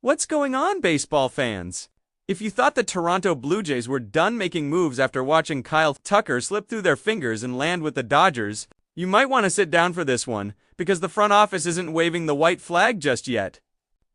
What's going on, baseball fans? If you thought the Toronto Blue Jays were done making moves after watching Kyle Tucker slip through their fingers and land with the Dodgers, you might want to sit down for this one, because the front office isn't waving the white flag just yet.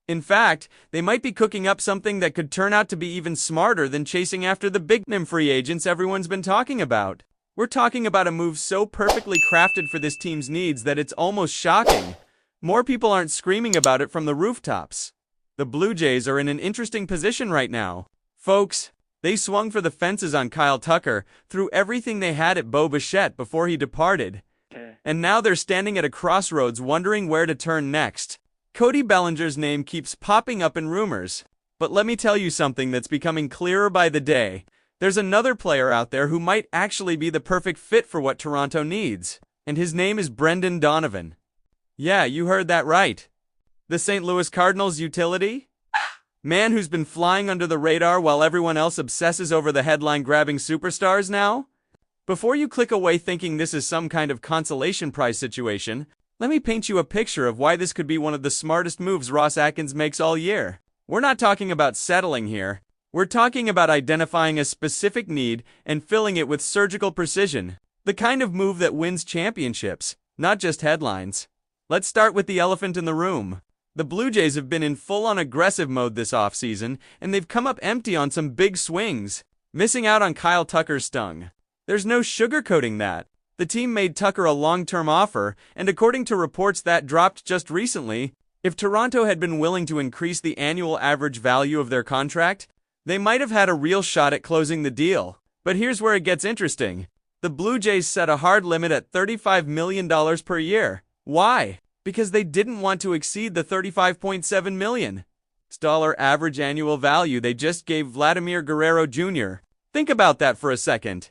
In fact, they might be cooking up something that could turn out to be even smarter than chasing after the big-name free agents everyone's been talking about. We're talking about a move so perfectly crafted for this team's needs that it's almost shocking. More people aren't screaming about it from the rooftops. The Blue Jays are in an interesting position right now. Folks, they swung for the fences on Kyle Tucker, threw everything they had at Bo Bichette before he departed. And now they're standing at a crossroads wondering where to turn next. Cody Bellinger's name keeps popping up in rumors. But let me tell you something that's becoming clearer by the day. There's another player out there who might actually be the perfect fit for what Toronto needs. And his name is Brendan Donovan. Yeah, you heard that right. The St. Louis Cardinals utility? Man who's been flying under the radar while everyone else obsesses over the headline-grabbing superstars now? Before you click away thinking this is some kind of consolation prize situation, let me paint you a picture of why this could be one of the smartest moves Ross Atkins makes all year. We're not talking about settling here. We're talking about identifying a specific need and filling it with surgical precision. The kind of move that wins championships, not just headlines. Let's start with the elephant in the room. The Blue Jays have been in full-on aggressive mode this offseason, and they've come up empty on some big swings. Missing out on Kyle Tucker stung. There's no sugarcoating that. The team made Tucker a long-term offer, and according to reports that dropped just recently, if Toronto had been willing to increase the annual average value of their contract, they might have had a real shot at closing the deal. But here's where it gets interesting. The Blue Jays set a hard limit at $35 million per year. Why? Because they didn't want to exceed the $35.7 million average annual value they just gave Vladimir Guerrero Jr. Think about that for a second.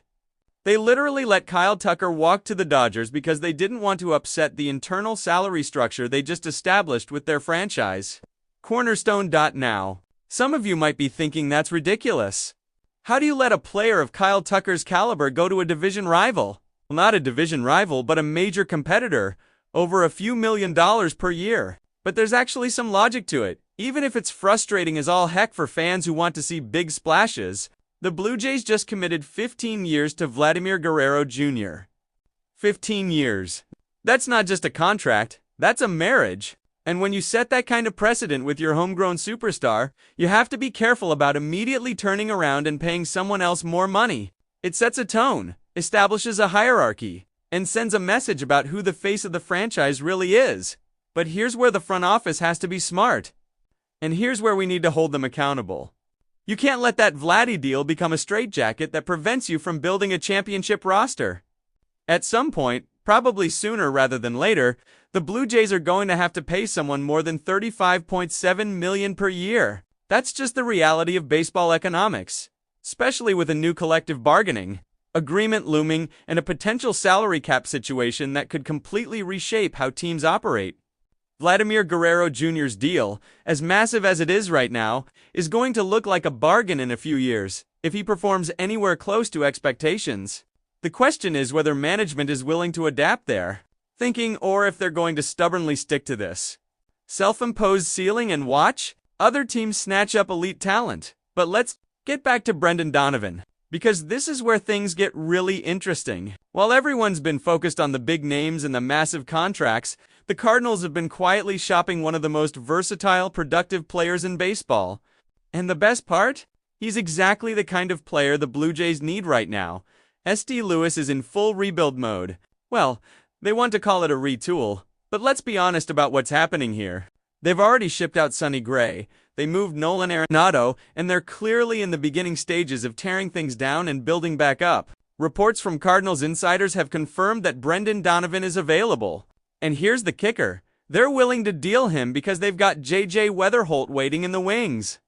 They literally let Kyle Tucker walk to the Dodgers because they didn't want to upset the internal salary structure they just established with their franchise. Cornerstone. Now, some of you might be thinking that's ridiculous. How do you let a player of Kyle Tucker's caliber go to a division rival? Well, not a division rival, but a major competitor, over a few $1 million per year. But there's actually some logic to it. Even if it's frustrating as all heck for fans who want to see big splashes, the Blue Jays just committed 15 years to Vladimir Guerrero Jr. 15 years. That's not just a contract, that's a marriage. And when you set that kind of precedent with your homegrown superstar, you have to be careful about immediately turning around and paying someone else more money. It sets a tone, establishes a hierarchy, and sends a message about who the face of the franchise really is. But here's where the front office has to be smart. And here's where we need to hold them accountable. You can't let that Vladdy deal become a straitjacket that prevents you from building a championship roster. At some point, probably sooner rather than later, the Blue Jays are going to have to pay someone more than $35.7 million per year. That's just the reality of baseball economics, especially with a new collective bargaining agreement looming and a potential salary cap situation that could completely reshape how teams operate. Vladimir Guerrero Jr.'s deal, as massive as it is right now, is going to look like a bargain in a few years, if he performs anywhere close to expectations. The question is whether management is willing to adapt their thinking or if they're going to stubbornly stick to this self-imposed ceiling and watch other teams snatch up elite talent. But let's get back to Brendan Donovan, because this is where things get really interesting. While everyone's been focused on the big names and the massive contracts, the Cardinals have been quietly shopping one of the most versatile, productive players in baseball. And the best part? He's exactly the kind of player the Blue Jays need right now. St. Louis is in full rebuild mode. Well, they want to call it a retool, but let's be honest about what's happening here. They've already shipped out Sonny Gray, they moved Nolan Arenado, and they're clearly in the beginning stages of tearing things down and building back up. Reports from Cardinals insiders have confirmed that Brendan Donovan is available. And here's the kicker. They're willing to deal him because they've got J.J. Weatherholt waiting in the wings.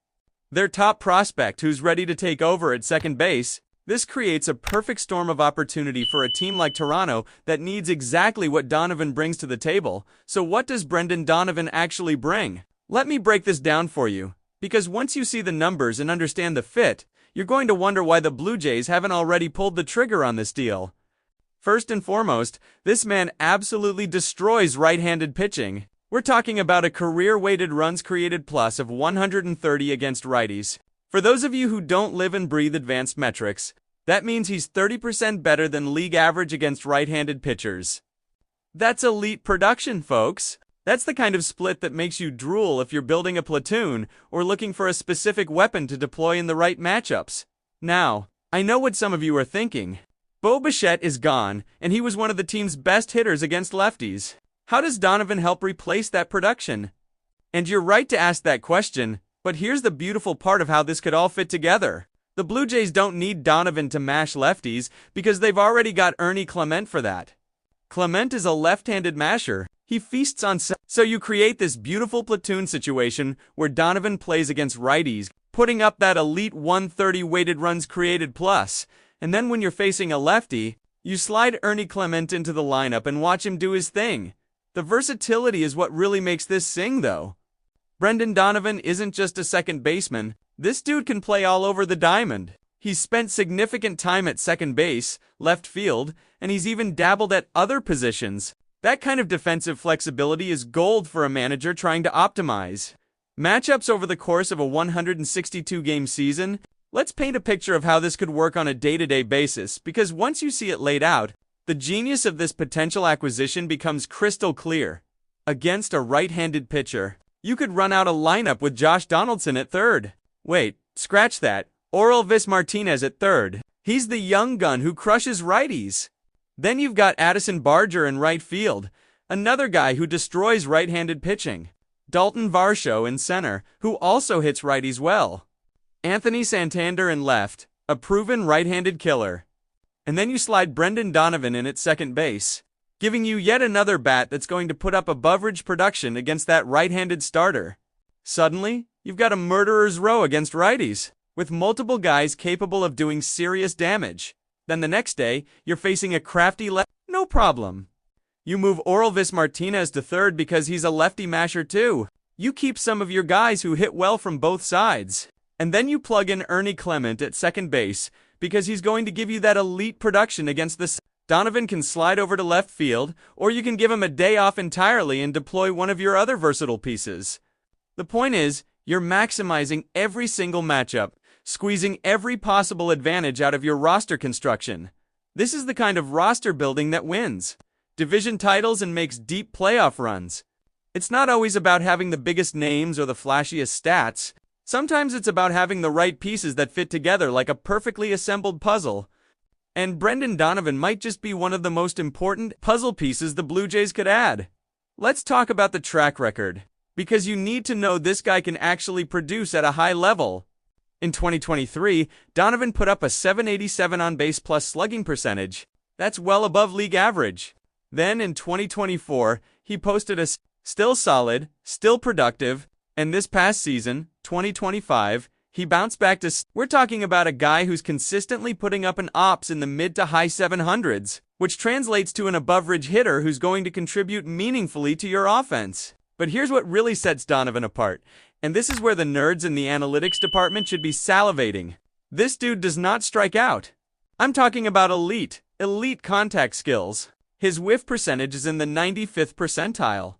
Their top prospect who's ready to take over at second base. This creates a perfect storm of opportunity for a team like Toronto that needs exactly what Donovan brings to the table. So what does Brendan Donovan actually bring? Let me break this down for you, because once you see the numbers and understand the fit, you're going to wonder why the Blue Jays haven't already pulled the trigger on this deal. First and foremost, this man absolutely destroys right-handed pitching. We're talking about a career-weighted runs created plus of 130 against righties. For those of you who don't live and breathe advanced metrics, that means he's 30% better than league average against right-handed pitchers. That's elite production, folks. That's the kind of split that makes you drool if you're building a platoon or looking for a specific weapon to deploy in the right matchups. Now, I know what some of you are thinking. Bo Bichette is gone, and he was one of the team's best hitters against lefties. How does Donovan help replace that production? And you're right to ask that question, but here's the beautiful part of how this could all fit together. The Blue Jays don't need Donovan to mash lefties because they've already got Ernie Clement for that. Clement is a left-handed masher. He feasts on so you create this beautiful platoon situation where Donovan plays against righties, putting up that elite 130 weighted runs created plus, and then when you're facing a lefty, you slide Ernie Clement into the lineup and watch him do his thing. The versatility is what really makes this sing, though. Brendan Donovan isn't just a second baseman. This dude can play all over the diamond. He's spent significant time at second base, left field, and he's even dabbled at other positions. That kind of defensive flexibility is gold for a manager trying to optimize matchups over the course of a 162-game season. Let's paint a picture of how this could work on a day-to-day basis, because once you see it laid out, the genius of this potential acquisition becomes crystal clear. Against a right-handed pitcher, you could run out a lineup with Josh Donaldson at third. Wait, scratch that. Orelvis Martinez at third. He's the young gun who crushes righties. Then you've got Addison Barger in right field, another guy who destroys right-handed pitching. Dalton Varsho in center, who also hits righties well. Anthony Santander in left, a proven right-handed killer. And then you slide Brendan Donovan in at second base, giving you yet another bat that's going to put up above-average production against that right-handed starter. Suddenly, you've got a murderer's row against righties, with multiple guys capable of doing serious damage. Then the next day, you're facing a crafty left. No problem. You move Orelvis Martinez to third because he's a lefty masher too. You keep some of your guys who hit well from both sides. And then you plug in Ernie Clement at second base because he's going to give you that elite production against the Donovan can slide over to left field, or you can give him a day off entirely and deploy one of your other versatile pieces. The point is, you're maximizing every single matchup, squeezing every possible advantage out of your roster construction. This is the kind of roster building that wins division titles and makes deep playoff runs. It's not always about having the biggest names or the flashiest stats. Sometimes it's about having the right pieces that fit together like a perfectly assembled puzzle. And Brendan Donovan might just be one of the most important puzzle pieces the Blue Jays could add. Let's talk about the track record, because you need to know this guy can actually produce at a high level. In 2023, Donovan put up a .787 on-base plus slugging percentage. That's well above league average. Then in 2024, he posted a still solid, still productive, and this past season, 2025, he bounced back to we're talking about a guy who's consistently putting up an ops in the mid to high 700s, which translates to an above-average hitter who's going to contribute meaningfully to your offense. But here's what really sets Donovan apart. And this is where the nerds in the analytics department should be salivating. This dude does not strike out. I'm talking about elite contact skills. His whiff percentage is in the 95th percentile.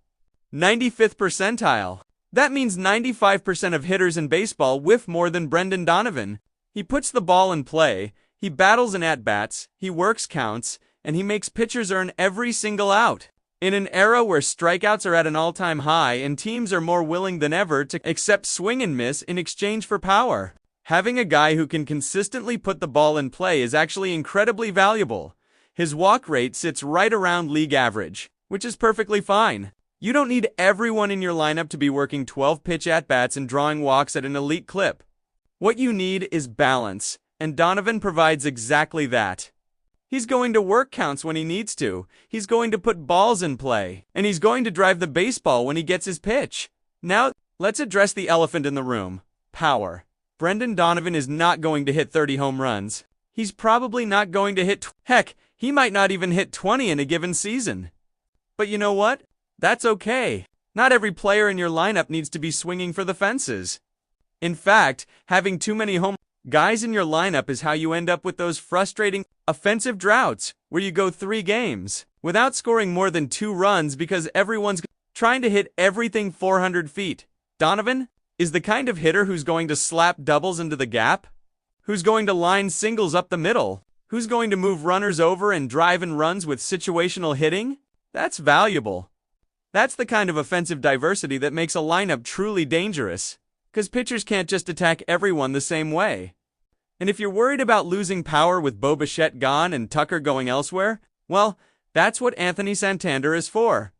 95th percentile. That means 95% of hitters in baseball whiff more than Brendan Donovan. He puts the ball in play, he battles in at-bats, he works counts, and he makes pitchers earn every single out. In an era where strikeouts are at an all-time high and teams are more willing than ever to accept swing and miss in exchange for power, having a guy who can consistently put the ball in play is actually incredibly valuable. His walk rate sits right around league average, which is perfectly fine. You don't need everyone in your lineup to be working 12-pitch at-bats and drawing walks at an elite clip. What you need is balance, and Donovan provides exactly that. He's going to work counts when he needs to, he's going to put balls in play, and he's going to drive the baseball when he gets his pitch. Now, let's address the elephant in the room: power. Brendan Donovan is not going to hit 30 home runs. He's probably not going to hit heck, he might not even hit 20 in a given season. But you know what? That's okay. Not every player in your lineup needs to be swinging for the fences. In fact, having too many home guys in your lineup is how you end up with those frustrating offensive droughts where you go 3 games without scoring more than 2 runs because everyone's trying to hit everything 400 feet. Donovan is the kind of hitter who's going to slap doubles into the gap, who's going to line singles up the middle, who's going to move runners over and drive in runs with situational hitting. That's valuable. That's the kind of offensive diversity that makes a lineup truly dangerous, because pitchers can't just attack everyone the same way. And if you're worried about losing power with Bo Bichette gone and Tucker going elsewhere, well, that's what Anthony Santander is for.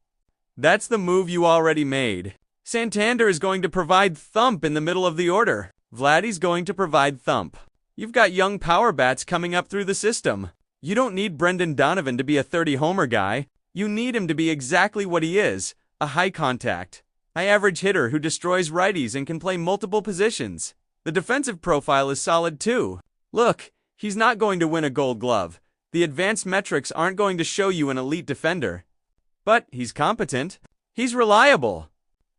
That's the move you already made. Santander is going to provide thump in the middle of the order. Vladdy's going to provide thump. You've got young power bats coming up through the system. You don't need Brendan Donovan to be a 30-homer guy. You need him to be exactly what he is, a high-contact, high-average hitter who destroys righties and can play multiple positions. The defensive profile is solid too. Look, he's not going to win a Gold Glove. The advanced metrics aren't going to show you an elite defender. But he's competent. He's reliable.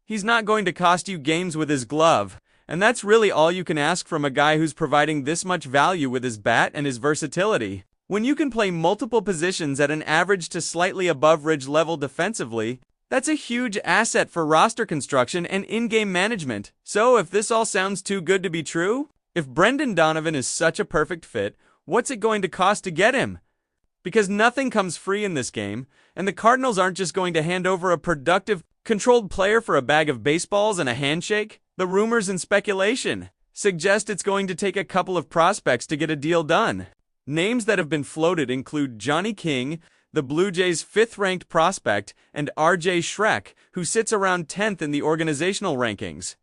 He's not going to cost you games with his glove. And that's really all you can ask from a guy who's providing this much value with his bat and his versatility. When you can play multiple positions at an average to slightly above-average level defensively, that's a huge asset for roster construction and in-game management. So if this all sounds too good to be true, if Brendan Donovan is such a perfect fit, what's it going to cost to get him? Because nothing comes free in this game, and the Cardinals aren't just going to hand over a productive, controlled player for a bag of baseballs and a handshake. The rumors and speculation suggest it's going to take a couple of prospects to get a deal done. Names that have been floated include Johnny King, the Blue Jays' 5th-ranked prospect, and R.J. Schreck, who sits around 10th in the organizational rankings.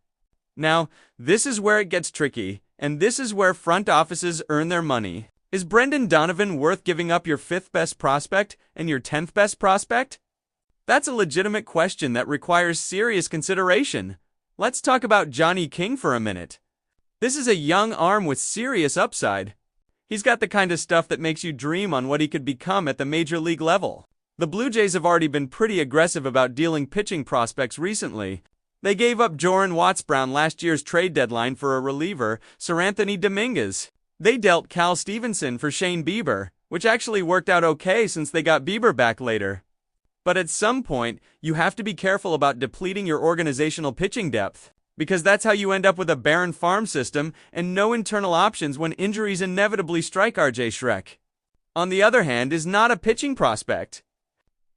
Now, this is where it gets tricky, and this is where front offices earn their money. Is Brendan Donovan worth giving up your 5th-best prospect and your 10th-best prospect? That's a legitimate question that requires serious consideration. Let's talk about Johnny King for a minute. This is a young arm with serious upside. He's got the kind of stuff that makes you dream on what he could become at the major league level. The Blue Jays have already been pretty aggressive about dealing pitching prospects recently. They gave up Joran Watts-Brown last year's trade deadline for a reliever, Seranthony Dominguez. They dealt Cal Stevenson for Shane Bieber, which actually worked out okay since they got Bieber back later. But at some point, you have to be careful about depleting your organizational pitching depth, because that's how you end up with a barren farm system and no internal options when injuries inevitably strike R.J. Schreck. On the other hand, is not a pitching prospect.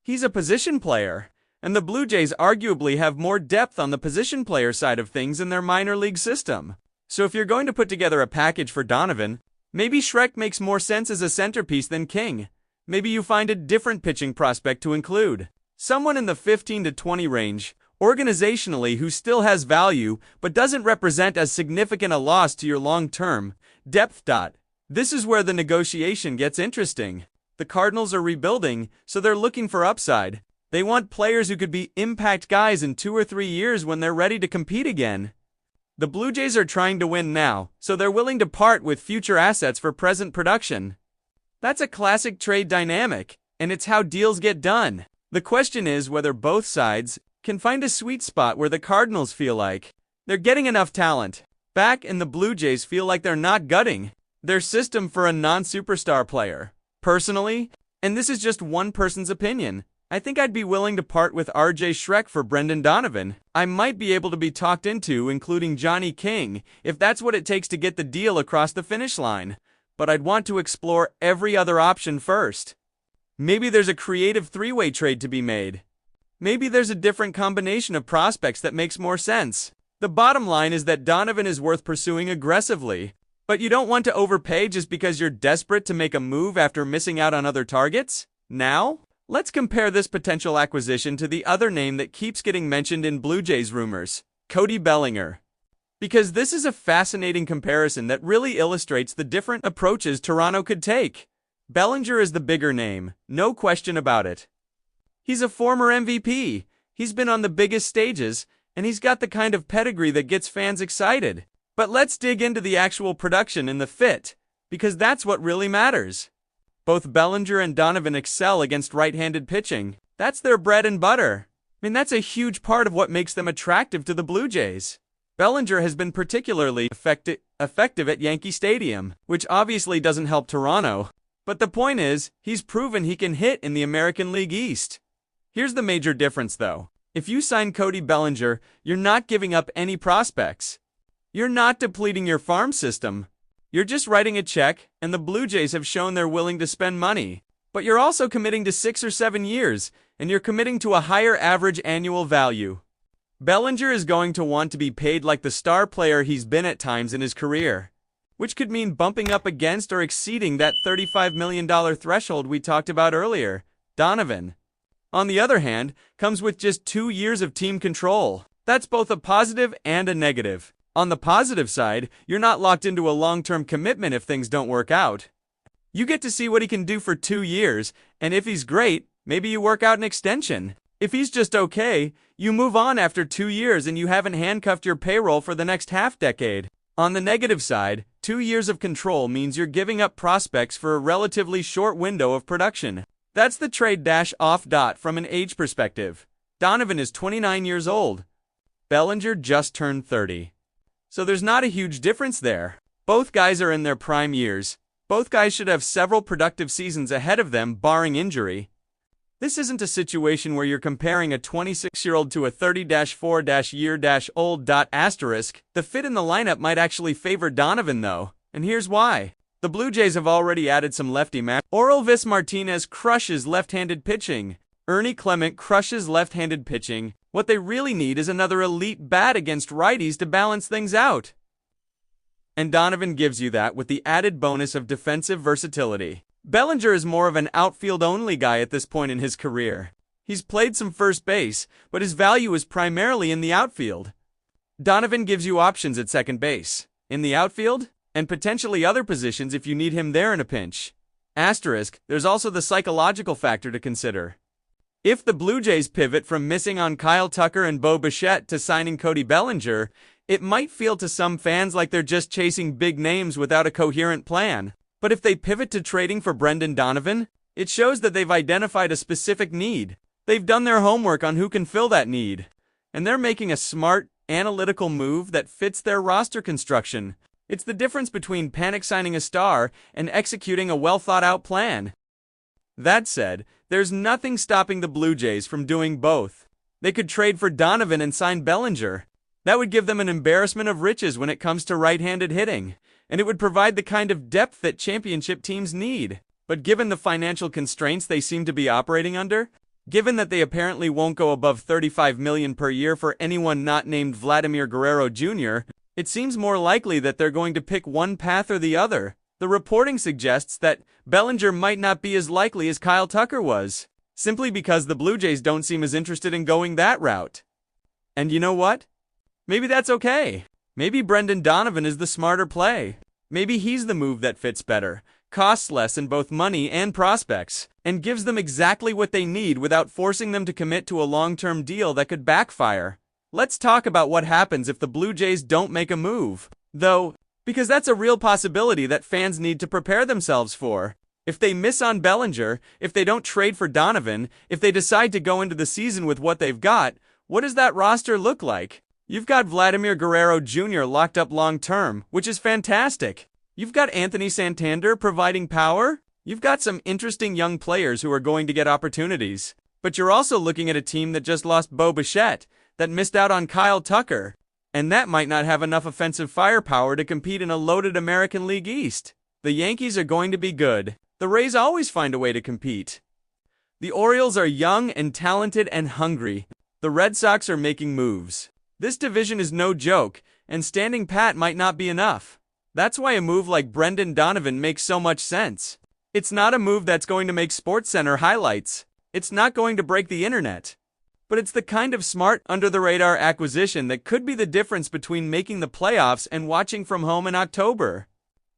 He's a position player, and the Blue Jays arguably have more depth on the position player side of things in their minor league system. So if you're going to put together a package for Donovan, maybe Schreck makes more sense as a centerpiece than King. Maybe you find a different pitching prospect to include. Someone in the 15 to 20 range, organizationally who still has value but doesn't represent as significant a loss to your long-term depth. This is where the negotiation gets interesting. The Cardinals are rebuilding, so they're looking for upside. They want players who could be impact guys in 2 or 3 years when they're ready to compete again. The Blue Jays are trying to win now, so they're willing to part with future assets for present production. That's a classic trade dynamic, and it's how deals get done. The question is whether both sides can find a sweet spot where the Cardinals feel like they're getting enough talent back and the Blue Jays feel like they're not gutting their system for a non-superstar player. Personally, and this is just one person's opinion, I think I'd be willing to part with R.J. Schreck for Brendan Donovan. I might be able to be talked into including Johnny King if that's what it takes to get the deal across the finish line. But I'd want to explore every other option first. Maybe there's a creative 3-way trade to be made. Maybe there's a different combination of prospects that makes more sense. The bottom line is that Donovan is worth pursuing aggressively, but you don't want to overpay just because you're desperate to make a move after missing out on other targets? Now, let's compare this potential acquisition to the other name that keeps getting mentioned in Blue Jays rumors, Cody Bellinger. Because this is a fascinating comparison that really illustrates the different approaches Toronto could take. Bellinger is the bigger name, no question about it. He's a former MVP, he's been on the biggest stages, and he's got the kind of pedigree that gets fans excited. But let's dig into the actual production and the fit, because that's what really matters. Both Bellinger and Donovan excel against right-handed pitching. That's their bread and butter. I mean, that's a huge part of what makes them attractive to the Blue Jays. Bellinger has been particularly effective at Yankee Stadium, which obviously doesn't help Toronto. But the point is, he's proven he can hit in the American League East. Here's the major difference though. If you sign Cody Bellinger, you're not giving up any prospects. You're not depleting your farm system. You're just writing a check, and the Blue Jays have shown they're willing to spend money. But you're also committing to 6 or 7 years, and you're committing to a higher average annual value. Bellinger is going to want to be paid like the star player he's been at times in his career, which could mean bumping up against or exceeding that $35 million threshold we talked about earlier. Donovan, on the other hand, comes with just 2 years of team control. That's both a positive and a negative. On the positive side, you're not locked into a long-term commitment if things don't work out. You get to see what he can do for 2 years, and if he's great, maybe you work out an extension. If he's just okay, you move on after 2 years and you haven't handcuffed your payroll for the next half-decade. On the negative side, 2 years of control means you're giving up prospects for a relatively short window of production. That's the trade-off. From an age perspective. Donovan is 29 years old. Bellinger just turned 30. So there's not a huge difference there. Both guys are in their prime years. Both guys should have several productive seasons ahead of them, barring injury. This isn't a situation where you're comparing a 26-year-old to a 30-4-year-old. The fit in the lineup might actually favor Donovan, though, and here's why. The Blue Jays have already added some lefty match. Orelvis Martinez crushes left-handed pitching. Ernie Clement crushes left-handed pitching. What they really need is another elite bat against righties to balance things out. And Donovan gives you that with the added bonus of defensive versatility. Bellinger is more of an outfield-only guy at this point in his career. He's played some first base, but his value is primarily in the outfield. Donovan gives you options at second base, in the outfield, and potentially other positions if you need him there in a pinch. Asterisk, there's also the psychological factor to consider. If the Blue Jays pivot from missing on Kyle Tucker and Bo Bichette to signing Cody Bellinger, it might feel to some fans like they're just chasing big names without a coherent plan. But if they pivot to trading for Brendan Donovan, it shows that they've identified a specific need. They've done their homework on who can fill that need. And they're making a smart, analytical move that fits their roster construction. It's the difference between panic signing a star and executing a well-thought-out plan. That said, there's nothing stopping the Blue Jays from doing both. They could trade for Donovan and sign Bellinger. That would give them an embarrassment of riches when it comes to right-handed hitting, and it would provide the kind of depth that championship teams need. But given the financial constraints they seem to be operating under, given that they apparently won't go above $35 million per year for anyone not named Vladimir Guerrero Jr., it seems more likely that they're going to pick one path or the other. The reporting suggests that Bellinger might not be as likely as Kyle Tucker was, simply because the Blue Jays don't seem as interested in going that route. And you know what? Maybe that's okay. Maybe Brendan Donovan is the smarter play. Maybe he's the move that fits better, costs less in both money and prospects, and gives them exactly what they need without forcing them to commit to a long-term deal that could backfire. Let's talk about what happens if the Blue Jays don't make a move, though, because that's a real possibility that fans need to prepare themselves for. If they miss on Bellinger, if they don't trade for Donovan, if they decide to go into the season with what they've got, what does that roster look like? You've got Vladimir Guerrero Jr. locked up long-term, which is fantastic. You've got Anthony Santander providing power. You've got some interesting young players who are going to get opportunities. But you're also looking at a team that just lost Bo Bichette, that missed out on Kyle Tucker, and that might not have enough offensive firepower to compete in a loaded American League East. The Yankees are going to be good. The Rays always find a way to compete. The Orioles are young and talented and hungry. The Red Sox are making moves. This division is no joke, and standing pat might not be enough. That's why a move like Brendan Donovan makes so much sense. It's not a move that's going to make SportsCenter highlights. It's not going to break the internet. But it's the kind of smart, under-the-radar acquisition that could be the difference between making the playoffs and watching from home in October.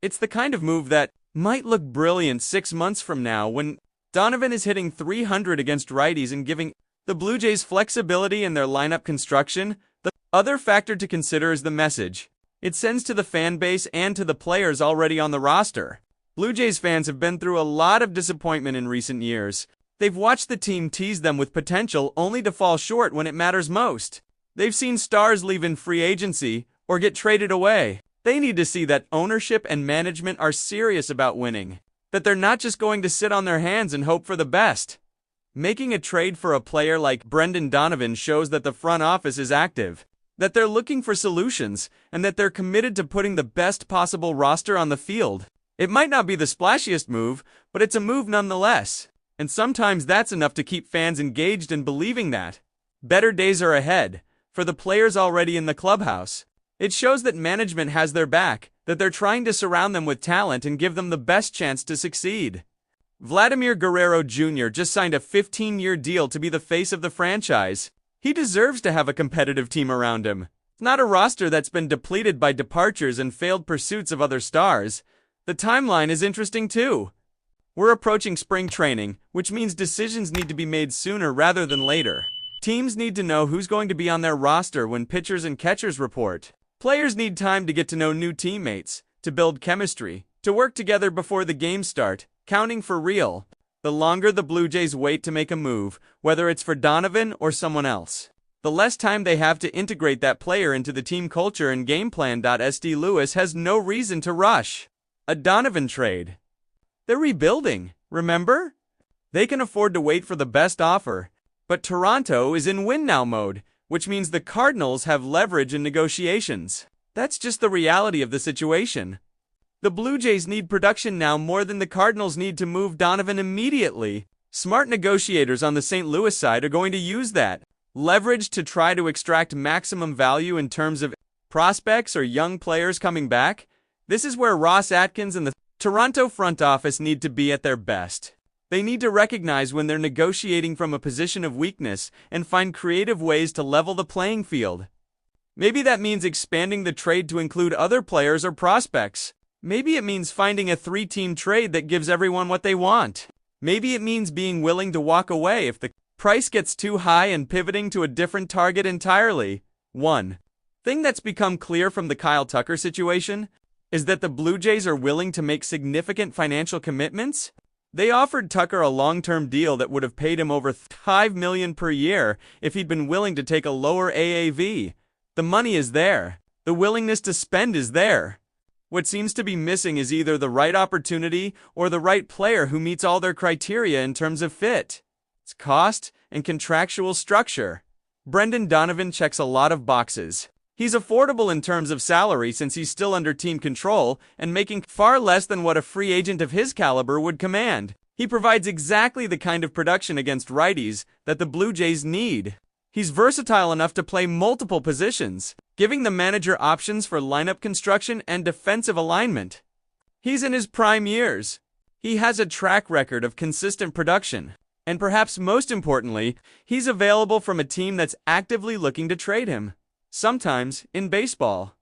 It's the kind of move that might look brilliant 6 months from now when Donovan is hitting .300 against righties and giving the Blue Jays flexibility in their lineup construction. The other factor to consider is the message it sends to the fan base and to the players already on the roster. Blue Jays fans have been through a lot of disappointment in recent years. They've watched the team tease them with potential only to fall short when it matters most. They've seen stars leave in free agency or get traded away. They need to see that ownership and management are serious about winning, that they're not just going to sit on their hands and hope for the best. Making a trade for a player like Brendan Donovan shows that the front office is active, that they're looking for solutions, and that they're committed to putting the best possible roster on the field. It might not be the splashiest move, but it's a move nonetheless. And sometimes that's enough to keep fans engaged and believing that better days are ahead for the players already in the clubhouse. It shows that management has their back, that they're trying to surround them with talent and give them the best chance to succeed. Vladimir Guerrero Jr. just signed a 15-year deal to be the face of the franchise. He deserves to have a competitive team around him, not a roster that's been depleted by departures and failed pursuits of other stars. The timeline is interesting too. We're approaching spring training, which means decisions need to be made sooner rather than later. Teams need to know who's going to be on their roster when pitchers and catchers report. Players need time to get to know new teammates, to build chemistry, to work together before the games start, counting for real. The longer the Blue Jays wait to make a move, whether it's for Donovan or someone else, the less time they have to integrate that player into the team culture and game plan. SD Lewis has no reason to rush a Donovan trade. They're rebuilding, remember? They can afford to wait for the best offer, but Toronto is in win-now mode, which means the Cardinals have leverage in negotiations. That's just the reality of the situation. The Blue Jays need production now more than the Cardinals need to move Donovan immediately. Smart negotiators on the St. Louis side are going to use that leverage to try to extract maximum value in terms of prospects or young players coming back. This is where Ross Atkins and the Toronto front office need to be at their best. They need to recognize when they're negotiating from a position of weakness and find creative ways to level the playing field. Maybe that means expanding the trade to include other players or prospects. Maybe it means finding a 3-team trade that gives everyone what they want. Maybe it means being willing to walk away if the price gets too high and pivoting to a different target entirely. One thing that's become clear from the Kyle Tucker situation is that the Blue Jays are willing to make significant financial commitments. They offered Tucker a long-term deal that would have paid him over $5 million per year if he'd been willing to take a lower AAV. The money is there. The willingness to spend is there. What seems to be missing is either the right opportunity or the right player who meets all their criteria in terms of fit, its cost, and contractual structure. Brendan Donovan checks a lot of boxes. He's affordable in terms of salary since he's still under team control and making far less than what a free agent of his caliber would command. He provides exactly the kind of production against righties that the Blue Jays need. He's versatile enough to play multiple positions, giving the manager options for lineup construction and defensive alignment. He's in his prime years. He has a track record of consistent production. And perhaps most importantly, he's available from a team that's actively looking to trade him. Sometimes, in baseball,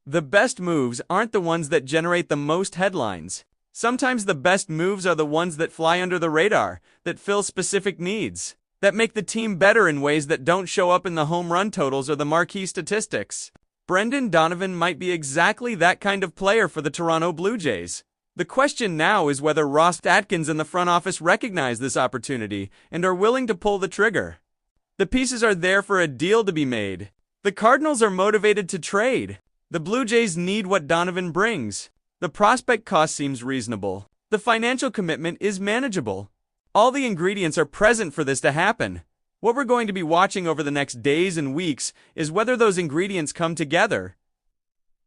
the best moves aren't the ones that generate the most headlines. Sometimes the best moves are the ones that fly under the radar, that fill specific needs, that make the team better in ways that don't show up in the home run totals or the marquee statistics. Brendan Donovan might be exactly that kind of player for the Toronto Blue Jays. The question now is whether Ross Atkins and the front office recognize this opportunity and are willing to pull the trigger. The pieces are there for a deal to be made. The Cardinals are motivated to trade. The Blue Jays need what Donovan brings. The prospect cost seems reasonable. The financial commitment is manageable. All the ingredients are present for this to happen. What we're going to be watching over the next days and weeks is whether those ingredients come together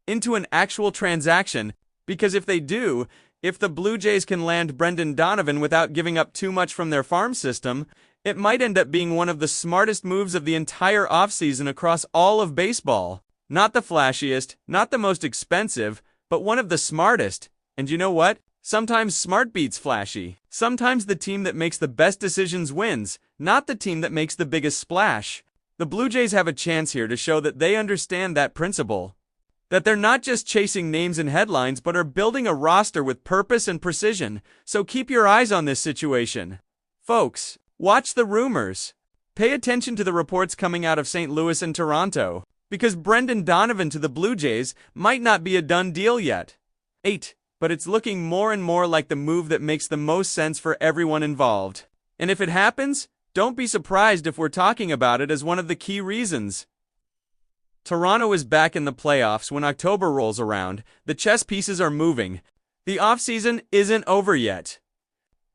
into an actual transaction, because if they do, if the Blue Jays can land Brendan Donovan without giving up too much from their farm system, it might end up being one of the smartest moves of the entire offseason across all of baseball. Not the flashiest, not the most expensive, but one of the smartest. And you know what? Sometimes smart beats flashy. Sometimes the team that makes the best decisions wins, not the team that makes the biggest splash. The Blue Jays have a chance here to show that they understand that principle. That they're not just chasing names and headlines, but are building a roster with purpose and precision. So keep your eyes on this situation. Folks, watch the rumors. Pay attention to the reports coming out of St. Louis and Toronto, because Brendan Donovan to the Blue Jays might not be a done deal yet. 8. But it's looking more and more like the move that makes the most sense for everyone involved. And if it happens, don't be surprised if we're talking about it as one of the key reasons. Toronto is back in the playoffs when October rolls around. The chess pieces are moving. The offseason isn't over yet.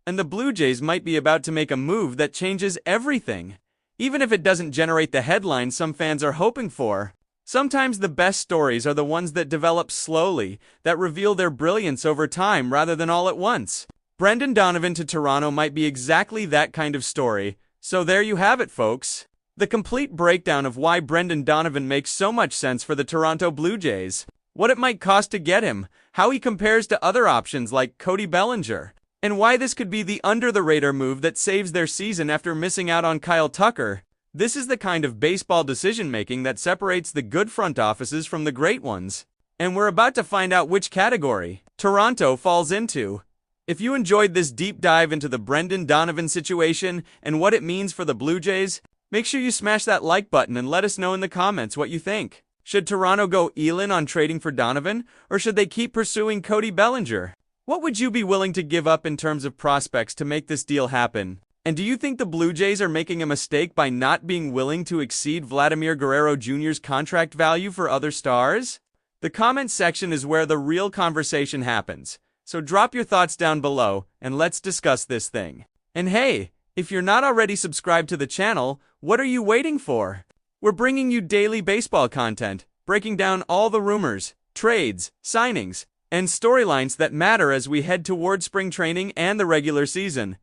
and the Blue Jays might be about to make a move that changes everything. Even if it doesn't generate the headlines some fans are hoping for. Sometimes the best stories are the ones that develop slowly, that reveal their brilliance over time rather than all at once. Brendan Donovan to Toronto might be exactly that kind of story. So there you have it, folks. The complete breakdown of why Brendan Donovan makes so much sense for the Toronto Blue Jays, what it might cost to get him, how he compares to other options like Cody Bellinger, and why this could be the under-the-radar move that saves their season after missing out on Kyle Tucker. This is the kind of baseball decision-making that separates the good front offices from the great ones. And we're about to find out which category Toronto falls into. If you enjoyed this deep dive into the Brendan Donovan situation and what it means for the Blue Jays, make sure you smash that like button and let us know in the comments what you think. Should Toronto go all-in on trading for Donovan, or should they keep pursuing Cody Bellinger? What would you be willing to give up in terms of prospects to make this deal happen? And do you think the Blue Jays are making a mistake by not being willing to exceed Vladimir Guerrero Jr.'s contract value for other stars? The comment section is where the real conversation happens, so drop your thoughts down below and let's discuss this thing. And hey, if you're not already subscribed to the channel, what are you waiting for? We're bringing you daily baseball content, breaking down all the rumors, trades, signings, and storylines that matter as we head towards spring training and the regular season.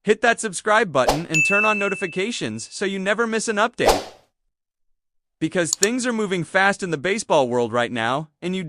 Hit that subscribe button and turn on notifications so you never miss an update. Because things are moving fast in the baseball world right now, and you